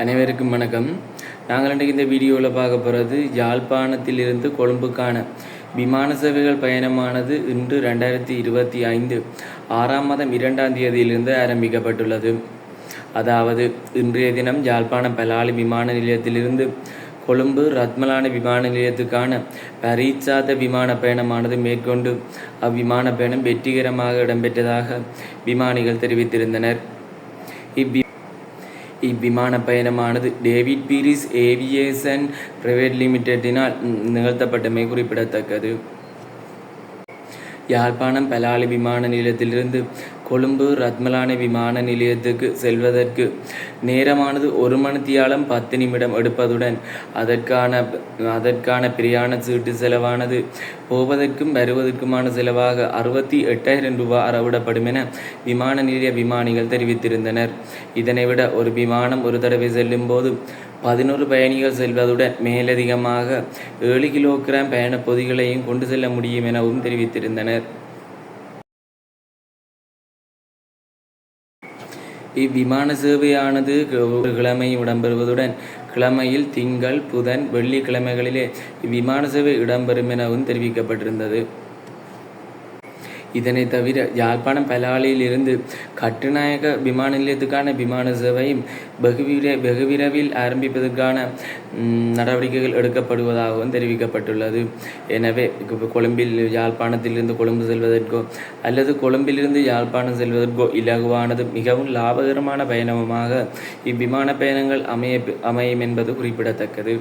அனைவருக்கும் வணக்கம். நாங்கள் இன்றைக்கு இந்த வீடியோவில் பார்க்க போகிறது யாழ்ப்பாணத்திலிருந்து கொழும்புக்கான விமான சேவைகள் பயணமானது இன்று 2025 6ஆம் மாதம் 2ஆம் தேதியிலிருந்து ஆரம்பிக்கப்பட்டுள்ளது. அதாவது இன்றைய தினம் யாழ்ப்பாணம் பலாலி விமான நிலையத்திலிருந்து கொழும்பு ரத்மலான விமான நிலையத்துக்கான பரீட்சாத்த விமான பயணமானது மேற்கொண்டு அவ்விமான பயணம் வெற்றிகரமாக இடம்பெற்றதாக விமானிகள் தெரிவித்திருந்தனர். இவ்விமான பயணமானது டேவிட் பீரிஸ் ஏவியேஷன் பிரைவேட் லிமிடெட்டினால் நிகழ்த்தப்பட்டமை குறிப்பிடத்தக்கது. யாழ்ப்பாணம் பலாலி விமான நிலையத்திலிருந்து கொழும்பு ரத்மலான விமான நிலையத்துக்கு செல்வதற்கு நேரமானது 1 மணித்தியாலம் 10 நிமிடம் எடுப்பதுடன் அதற்கான பிரயாண சீட்டு செலவானது போவதற்கும் வருவதற்குமான செலவாக 68,000 ரூபாய் அறவிடப்படும் என விமான நிலைய விமானிகள் தெரிவித்திருந்தனர். இதனைவிட ஒரு விமானம் ஒரு தடவை செல்லும் போது 11 பயணிகள் செல்வதுடன் மேலதிகமாக 7 கிலோகிராம் பயண பொதிகளையும் கொண்டு செல்ல முடியும் எனவும் தெரிவித்திருந்தனர். இவ்விமான சேவையானது ஒரு கிழமை இடம்பெறுவதுடன் கிழமையில் திங்கள் புதன் வெள்ளிக்கிழமைகளிலே இவ்விமான சேவை இடம்பெறும் எனவும் தெரிவிக்கப்பட்டிருந்தது. இதனை தவிர யாழ்ப்பாணம் பலாலியில் இருந்து கட்டுநாயக்க விமான நிலையத்துக்கான விமான சேவையும் வெகு விரைவில் ஆரம்பிப்பதற்கான நடவடிக்கைகள் எடுக்கப்படுவதாகவும் தெரிவிக்கப்பட்டுள்ளது. எனவே கொழும்பில் யாழ்ப்பாணத்திலிருந்து கொழும்பு செல்வதற்கோ அல்லது கொழும்பிலிருந்து யாழ்ப்பாணம் செல்வதற்கோ இலகுவானது மிகவும் லாபகரமான பயணமாக இவ்விமான பயணங்கள் அமையும் என்பது குறிப்பிடத்தக்கது.